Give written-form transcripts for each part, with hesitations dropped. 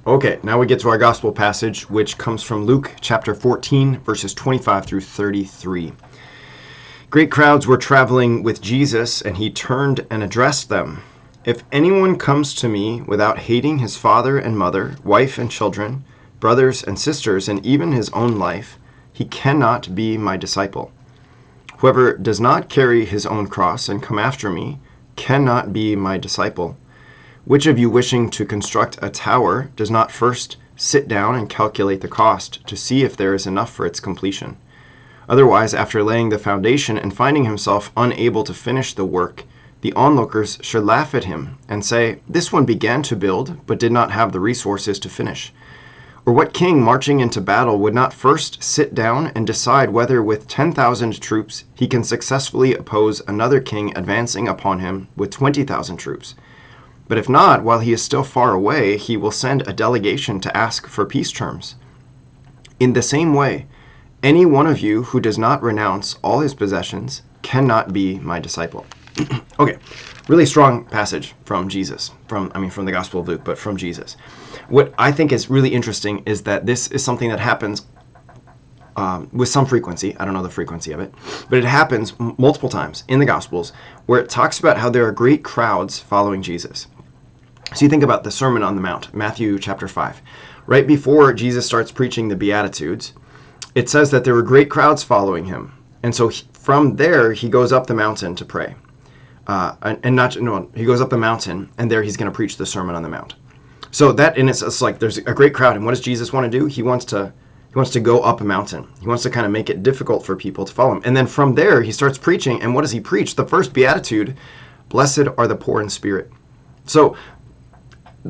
Okay, now we get to our gospel passage, which comes from Luke chapter 14, verses 25 through 33. Great crowds were traveling with Jesus, and he turned and addressed them. If anyone comes to me without hating his father and mother, wife and children, brothers and sisters, and even his own life, he cannot be my disciple. Whoever does not carry his own cross and come after me cannot be my disciple. Which of you wishing to construct a tower does not first sit down and calculate the cost to see if there is enough for its completion? Otherwise, after laying the foundation and finding himself unable to finish the work, the onlookers should laugh at him and say, "This one began to build, but did not have the resources to finish." Or what king marching into battle would not first sit down and decide whether with 10,000 troops he can successfully oppose another king advancing upon him with 20,000 troops? But if not, while he is still far away, he will send a delegation to ask for peace terms. In the same way, any one of you who does not renounce all his possessions cannot be my disciple. Okay, really strong passage from Jesus, from the Gospel of Luke, but from Jesus. What I think is really interesting is that this is something that happens with some frequency. I don't know the frequency of it, but it happens multiple times in the Gospels where it talks about how there are great crowds following Jesus. So you think about the Sermon on the Mount, Matthew chapter 5. Right before Jesus starts preaching the Beatitudes, it says that there were great crowds following him. And so from there, he goes up the mountain to pray. He goes up the mountain, and there he's going to preach the Sermon on the Mount. So that, and it's like there's a great crowd. And what does Jesus want to do? He wants to go up a mountain. He wants to kind of make it difficult for people to follow him. And then from there, he starts preaching. And what does he preach? The first Beatitude, blessed are the poor in spirit. So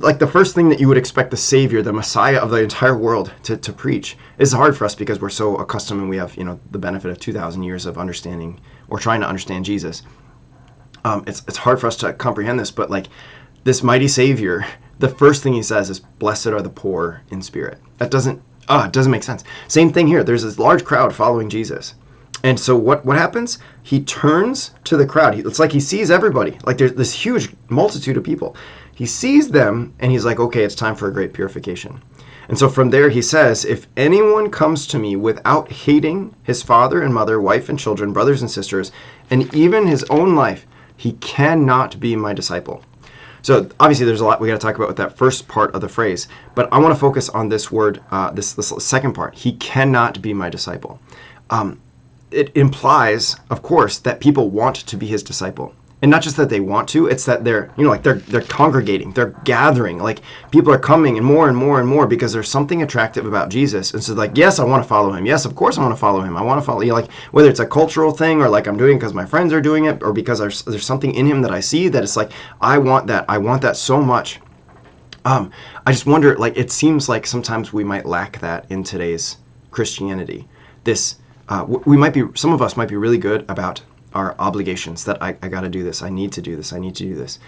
like the first thing that you would expect the Savior, the Messiah of the entire world to preach is hard for us because we're so accustomed and we have, the benefit of 2,000 years of understanding or trying to understand Jesus. It's hard for us to comprehend this, but like this mighty Savior, the first thing he says is, blessed are the poor in spirit. It doesn't make sense. Same thing here. There's this large crowd following Jesus. And so what happens? He turns to the crowd. It's like he sees everybody. Like there's this huge multitude of people. He sees them and he's like, okay, it's time for a great purification. And so from there he says, if anyone comes to me without hating his father and mother, wife and children, brothers and sisters, and even his own life, he cannot be my disciple. So obviously there's a lot we got to talk about with that first part of the phrase, but I want to focus on this word, this second part. He cannot be my disciple. It implies, of course, that people want to be his disciple. And not just that they want to, it's that they're congregating, they're gathering. Like people are coming and more and more and more because there's something attractive about Jesus. And so like, yes, I want to follow him. Yes, of course I want to follow him. I want to follow, like whether it's a cultural thing or like I'm doing it because my friends are doing it or because there's something in him that I see that it's like, I want that so much. I just wonder, like, it seems like sometimes we might lack that in today's Christianity. Some of us might be really good about our obligations, that I got to do this, I need to do this, I need to do this.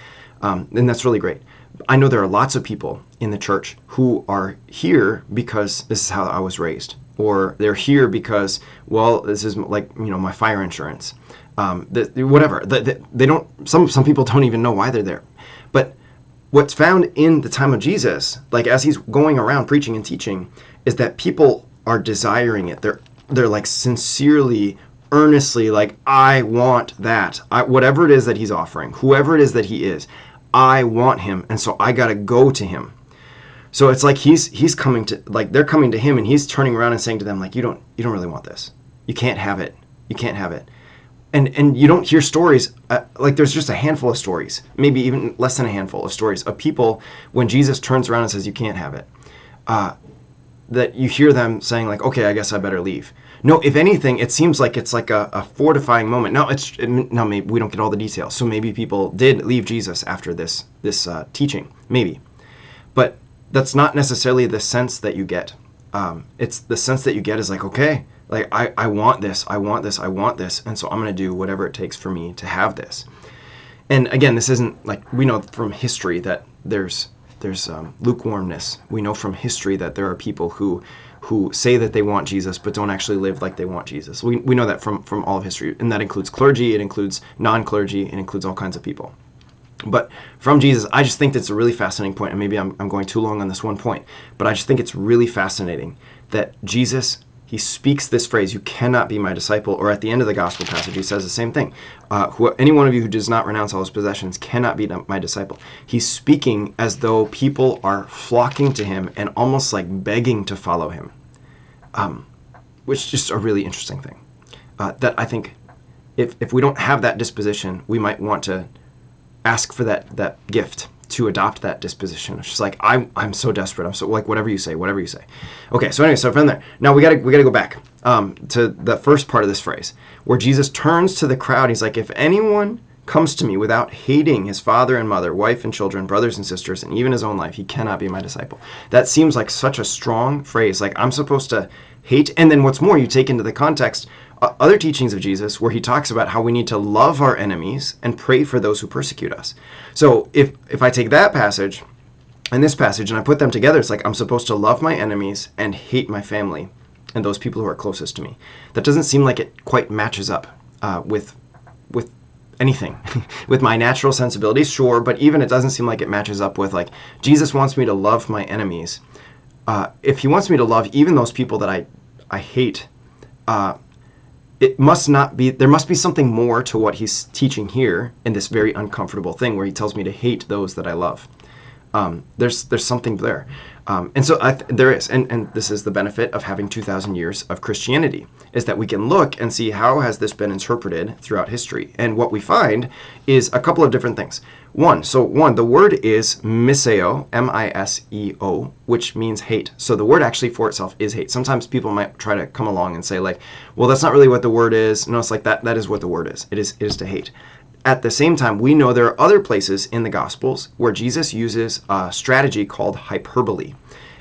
And that's really great. I know there are lots of people in the church who are here because this is how I was raised, or they're here because, well, this is like, my fire insurance. Whatever. They don't. Some people don't even know why they're there. But what's found in the time of Jesus, like as he's going around preaching and teaching, is that people are desiring it. They're like sincerely, earnestly, like, I want that. Whatever it is that he's offering, whoever it is that he is, I want him, and so I got to go to him. So it's like he's coming to, like, they're coming to him, and he's turning around and saying to them, like, you don't really want this. You can't have it. You can't have it. And you don't hear stories, like there's just a handful of stories, maybe even less than a handful of stories of people when Jesus turns around and says, you can't have it, that you hear them saying like, okay, I guess I better leave. No, if anything, it seems like it's like a fortifying moment. Now, maybe we don't get all the details. So maybe people did leave Jesus after this teaching, maybe. But that's not necessarily the sense that you get. It's the sense that you get is like, okay, like I want this, I want this, I want this, and so I'm going to do whatever it takes for me to have this. And again, this isn't like, we know from history that there's lukewarmness. We know from history that there are people who say that they want Jesus but don't actually live like they want Jesus. We know that from all of history, and that includes clergy, it includes non-clergy, it includes all kinds of people. But from Jesus, I just think that's a really fascinating point, and maybe I'm going too long on this one point, but I just think it's really fascinating that Jesus, he speaks this phrase, you cannot be my disciple, or at the end of the gospel passage, he says the same thing. Any one of you who does not renounce all his possessions cannot be my disciple. He's speaking as though people are flocking to him and almost like begging to follow him, which is just a really interesting thing. That I think if we don't have that disposition, we might want to ask for that gift to adopt that disposition. It's just like, I'm so desperate. I'm so like, whatever you say. Okay, so anyway, so from there, now we gotta go back to the first part of this phrase where Jesus turns to the crowd. He's like, if anyone comes to me without hating his father and mother, wife and children, brothers and sisters, and even his own life, he cannot be my disciple. That seems like such a strong phrase. Like, I'm supposed to hate. And then what's more, you take into the context other teachings of Jesus where he talks about how we need to love our enemies and pray for those who persecute us. So if I take that passage and this passage and I put them together, it's like I'm supposed to love my enemies and hate my family and those people who are closest to me. That doesn't seem like it quite matches up with anything. With my natural sensibilities, sure, but even it doesn't seem like it matches up with, like, Jesus wants me to love my enemies. If he wants me to love even those people that I hate, it must not be, there must be something more to what he's teaching here in this very uncomfortable thing where he tells me to hate those that I love. There's something there. And so there is, and this is the benefit of having 2,000 years of Christianity, is that we can look and see how has this been interpreted throughout history. And what we find is a couple of different things. One, the word is miseo, M-I-S-E-O, which means hate. So the word actually for itself is hate. Sometimes people might try to come along and say, like, well, that's not really what the word is. No, it's like that is what the word is. It is to hate. At the same time, we know there are other places in the Gospels where Jesus uses a strategy called hyperbole.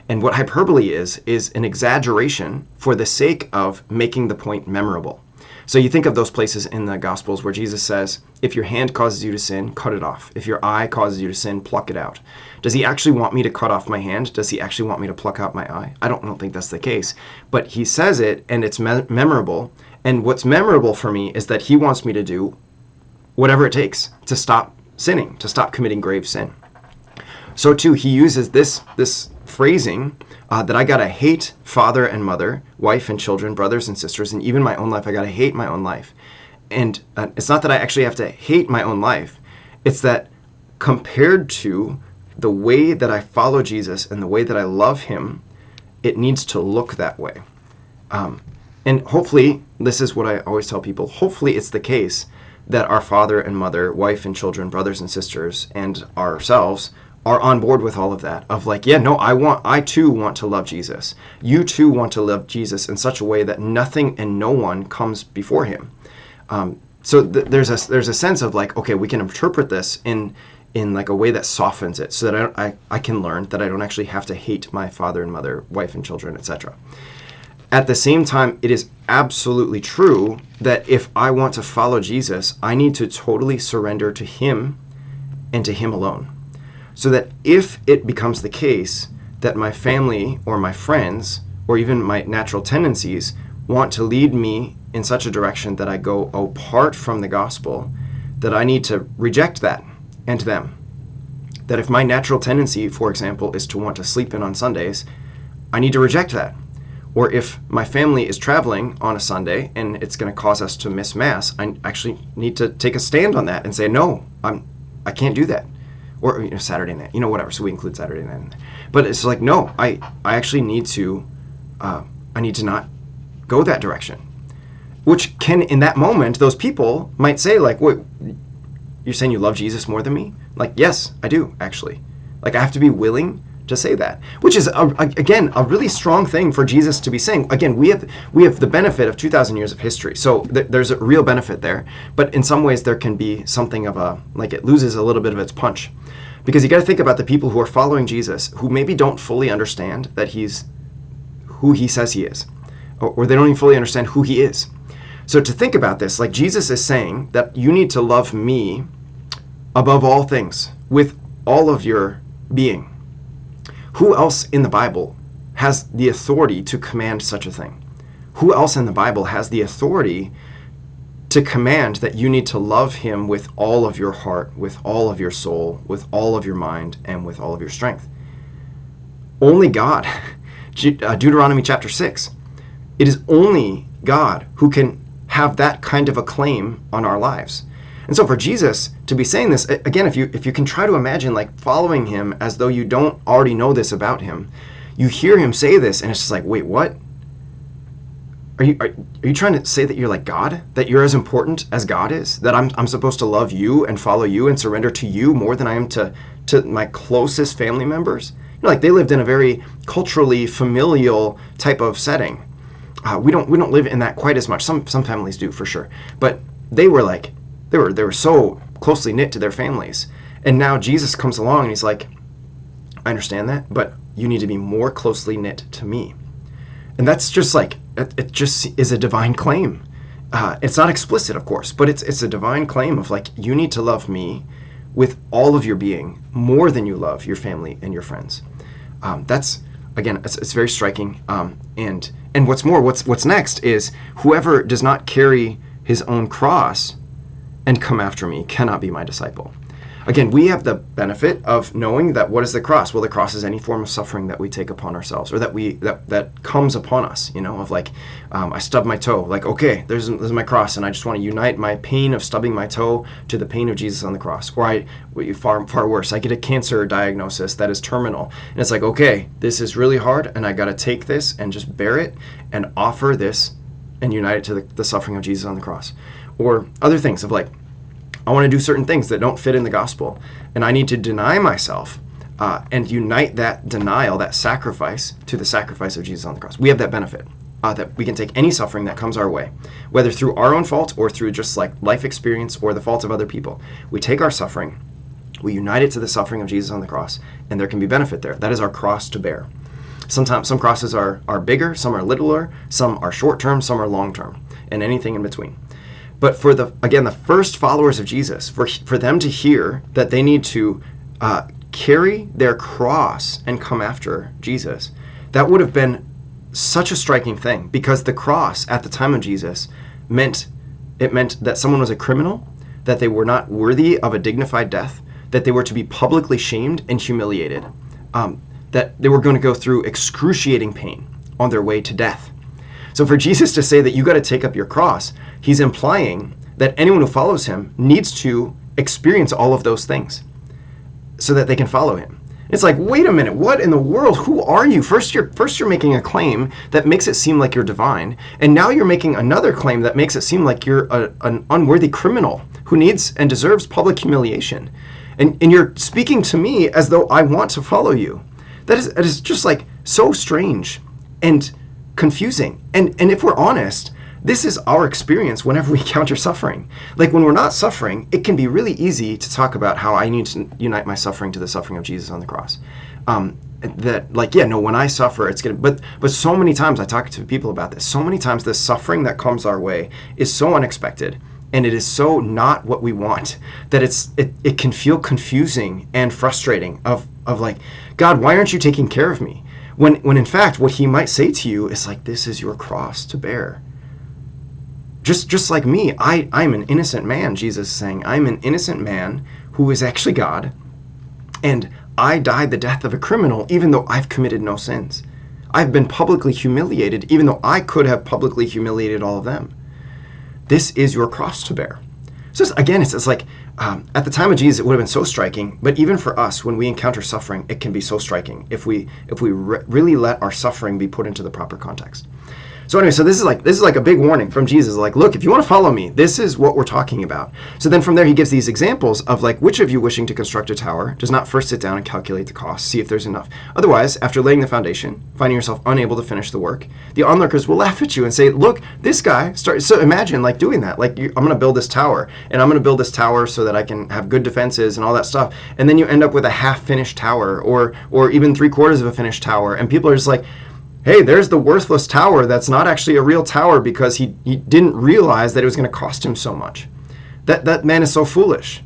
And what hyperbole is an exaggeration for the sake of making the point memorable. So you think of those places in the Gospels where Jesus says, if your hand causes you to sin, cut it off. If your eye causes you to sin, pluck it out. Does he actually want me to cut off my hand? Does he actually want me to pluck out my eye? I don't think that's the case. But he says it, and it's memorable. And what's memorable for me is that he wants me to do whatever it takes to stop sinning, to stop committing grave sin. So too, he uses this phrasing that I gotta hate father and mother, wife and children, brothers and sisters, and even my own life. I gotta hate my own life. And it's not that I actually have to hate my own life. It's that compared to the way that I follow Jesus and the way that I love him, it needs to look that way. And hopefully, this is what I always tell people, hopefully it's the case that our father and mother, wife and children, brothers and sisters, and ourselves are on board with all of that. Of like, yeah, no, I too want to love Jesus. You too want to love Jesus in such a way that nothing and no one comes before him. So there's a sense of like, okay, we can interpret this in like a way that softens it, so that I can learn that I don't actually have to hate my father and mother, wife and children, etc. At the same time, it is absolutely true that if I want to follow Jesus, I need to totally surrender to him and to him alone. So that if it becomes the case that my family or my friends or even my natural tendencies want to lead me in such a direction that I go apart from the gospel, that I need to reject that and them. That if my natural tendency, for example, is to want to sleep in on Sundays, I need to reject that. Or if my family is traveling on a Sunday and it's going to cause us to miss Mass, I actually need to take a stand on that and say, no, I can't do that. Or Saturday night, whatever. So we include Saturday night in there. But it's like, no, I actually need to, I need to not go that direction. Which can, in that moment, those people might say, like, wait, you're saying you love Jesus more than me? Like, yes, I do, actually. Like, I have to be willing to say that, which is again a really strong thing for Jesus to be saying. Again, we have the benefit of 2,000 years of history, so there's a real benefit there. But in some ways, there can be something of it loses a little bit of its punch, because you got to think about the people who are following Jesus, who maybe don't fully understand that he's who he says he is, or they don't even fully understand who he is. So to think about this, like Jesus is saying that you need to love me above all things with all of your being. Who else in the Bible has the authority to command such a thing? Who else in the Bible has the authority to command that you need to love him with all of your heart, with all of your soul, with all of your mind, and with all of your strength. Only God. Deuteronomy chapter 6. It is only God who can have that kind of a claim on our lives. And so for Jesus to be saying this, again, if you can try to imagine like following him as though you don't already know this about him, you hear him say this and it's just like, wait, what? Are you trying to say that you're like God? That you're as important as God is? That I'm supposed to love you and follow you and surrender to you more than I am to my closest family members? You know, like they lived in a very culturally familial type of setting. We don't live in that quite as much. Some families do for sure, but they were so closely knit to their families. And now Jesus comes along and he's like, I understand that, but you need to be more closely knit to me. And that's just like, it just is a divine claim. It's not explicit, of course, but it's a divine claim of like, you need to love me with all of your being more than you love your family and your friends. That's, again, it's very striking. And what's more, what's next is whoever does not carry his own cross and come after me cannot be my disciple. Again, we have the benefit of knowing that what is the cross? Well, the cross is any form of suffering that we take upon ourselves, or that comes upon us, you know, of like, I stubbed my toe, like, okay, there's my cross, and I just want to unite my pain of stubbing my toe to the pain of Jesus on the cross. Or far worse, I get a cancer diagnosis that is terminal, and it's like, okay, this is really hard, and I got to take this and just bear it and offer this and unite it to the suffering of Jesus on the cross. Or other things of like, I want to do certain things that don't fit in the gospel, and I need to deny myself and unite that denial, that sacrifice, to the sacrifice of Jesus on the cross. We have that benefit, that we can take any suffering that comes our way, whether through our own fault or through just like life experience or the faults of other people. We take our suffering, we unite it to the suffering of Jesus on the cross, and there can be benefit there. That is our cross to bear. Sometimes some crosses are bigger, some are littler, some are short-term, some are long-term, and anything in between. But for the first followers of Jesus, for them to hear that they need to carry their cross and come after Jesus, that would have been such a striking thing, because the cross at the time of Jesus meant that someone was a criminal, that they were not worthy of a dignified death, that they were to be publicly shamed and humiliated, that they were going to go through excruciating pain on their way to death. So for Jesus to say that you got to take up your cross, he's implying that anyone who follows him needs to experience all of those things so that they can follow him. It's like, wait a minute, what in the world? Who are you? First you're making a claim that makes it seem like you're divine, and now you're making another claim that makes it seem like you're an unworthy criminal who needs and deserves public humiliation. And you're speaking to me as though I want to follow you. That is just like so strange and confusing. And if we're honest, this is our experience whenever we encounter suffering. Like when we're not suffering, it can be really easy to talk about how I need to unite my suffering to the suffering of Jesus on the cross. When I suffer, it's gonna. But so many times I talk to people about this. So many times the suffering that comes our way is so unexpected, and it is so not what we want, that it can feel confusing and frustrating. Of like, God, why aren't you taking care of me? When in fact, what he might say to you is like, this is your cross to bear. Just like me, I'm an innocent man, Jesus is saying. I'm an innocent man who is actually God, and I died the death of a criminal even though I've committed no sins. I've been publicly humiliated even though I could have publicly humiliated all of them. This is your cross to bear. So it's like, at the time of Jesus, it would have been so striking, but even for us, when we encounter suffering, it can be so striking if we really let our suffering be put into the proper context. So anyway, so this is like a big warning from Jesus. Like, look, if you want to follow me, this is what we're talking about. So then from there, he gives these examples of like, which of you wishing to construct a tower does not first sit down and calculate the cost, see if there's enough. Otherwise, after laying the foundation, finding yourself unable to finish the work, the onlookers will laugh at you and say, look, this guy started. So imagine like doing that. Like, I'm going to build this tower, and I'm going to build this tower so that I can have good defenses and all that stuff. And then you end up with a half-finished tower, or even 3/4 of a finished tower. And people are just like, hey, there's the worthless tower that's not actually a real tower because he didn't realize that it was going to cost him so much. That man is so foolish.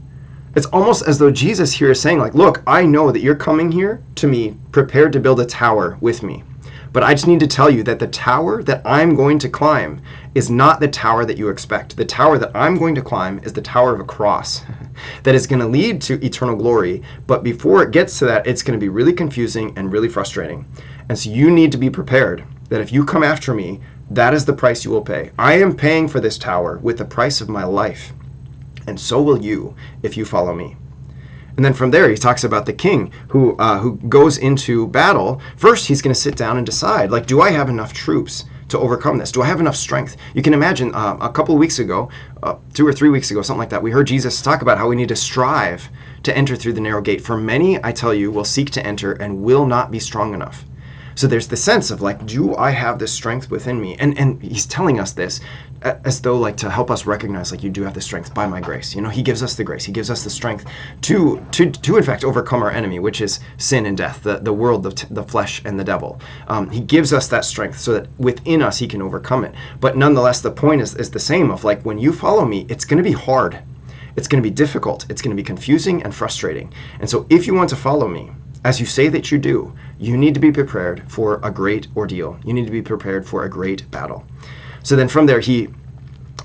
It's almost as though Jesus here is saying, like, look, I know that you're coming here to me prepared to build a tower with me. But I just need to tell you that the tower that I'm going to climb is not the tower that you expect. The tower that I'm going to climb is the tower of a cross that is going to lead to eternal glory. But before it gets to that, it's going to be really confusing and really frustrating. And so you need to be prepared that if you come after me, that is the price you will pay. I am paying for this tower with the price of my life. And so will you if you follow me. And then from there, he talks about the king who goes into battle. First, he's going to sit down and decide, like, do I have enough troops to overcome this? Do I have enough strength? You can imagine a couple of weeks ago, 2 or 3 weeks ago, something like that, we heard Jesus talk about how we need to strive to enter through the narrow gate. For many, I tell you, will seek to enter and will not be strong enough. So there's the sense of like, do I have this strength within me? And he's telling us this as though like to help us recognize like you do have the strength by my grace. You know, he gives us the grace. He gives us the strength to in fact overcome our enemy, which is sin and death, the world, the flesh and the devil. He gives us that strength so that within us he can overcome it. But nonetheless, the point is the same of like when you follow me, it's going to be hard. It's going to be difficult. It's going to be confusing and frustrating. And so if you want to follow me, as you say that you do, you need to be prepared for a great ordeal. You need to be prepared for a great battle. So then from there, he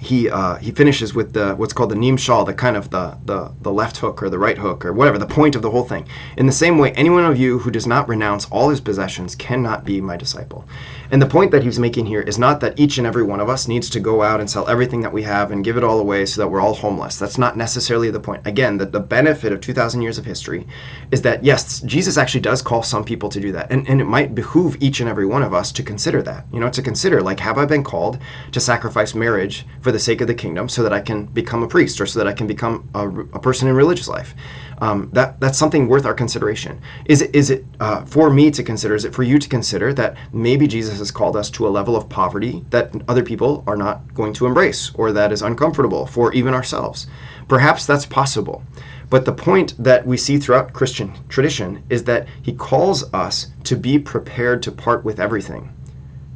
finishes with what's called the neem shal, the kind of the left hook or the right hook or whatever, the point of the whole thing. In the same way, any one of you who does not renounce all his possessions cannot be my disciple. And the point that he's making here is not that each and every one of us needs to go out and sell everything that we have and give it all away so that we're all homeless. That's not necessarily the point. Again, the benefit of 2,000 years of history is that, yes, Jesus actually does call some people to do that. And it might behoove each and every one of us to consider that. You know, to consider, like, have I been called to sacrifice marriage for the sake of the kingdom so that I can become a priest or so that I can become a person in religious life? That's something worth our consideration. Is it for me to consider? Is it for you to consider that maybe Jesus has called us to a level of poverty that other people are not going to embrace or that is uncomfortable for even ourselves? Perhaps that's possible. But the point that we see throughout Christian tradition is that he calls us to be prepared to part with everything,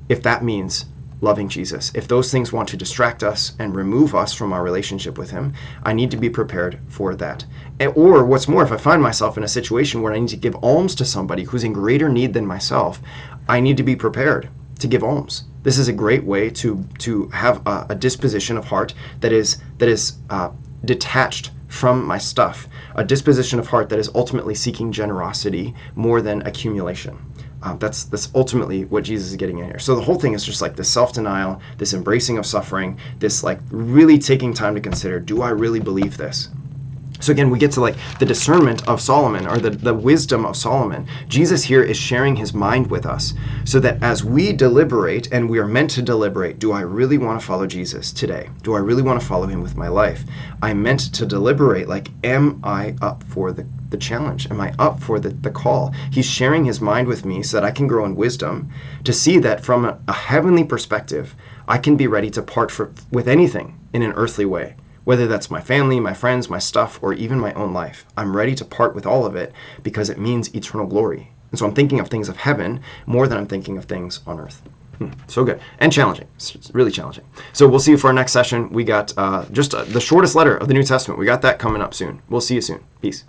if that means loving Jesus. If those things want to distract us and remove us from our relationship with him, I need to be prepared for that. Or what's more, if I find myself in a situation where I need to give alms to somebody who's in greater need than myself, I need to be prepared to give alms. This is a great way to have a disposition of heart that is detached from my stuff, a disposition of heart that is ultimately seeking generosity more than accumulation. That's ultimately what Jesus is getting at here. So the whole thing is just like this self-denial, this embracing of suffering, this like really taking time to consider, do I really believe this? So again, we get to like the discernment of Solomon, or the wisdom of Solomon. Jesus here is sharing his mind with us so that as we deliberate, and we are meant to deliberate, do I really want to follow Jesus today? Do I really want to follow him with my life? I'm meant to deliberate, like, am I up for the challenge? Am I up for the call? He's sharing his mind with me so that I can grow in wisdom to see that from a heavenly perspective, I can be ready to part with anything in an earthly way. Whether that's my family, my friends, my stuff, or even my own life. I'm ready to part with all of it because it means eternal glory. And so I'm thinking of things of heaven more than I'm thinking of things on earth. So good. And challenging. It's really challenging. So we'll see you for our next session. We got just the shortest letter of the New Testament. We got that coming up soon. We'll see you soon. Peace.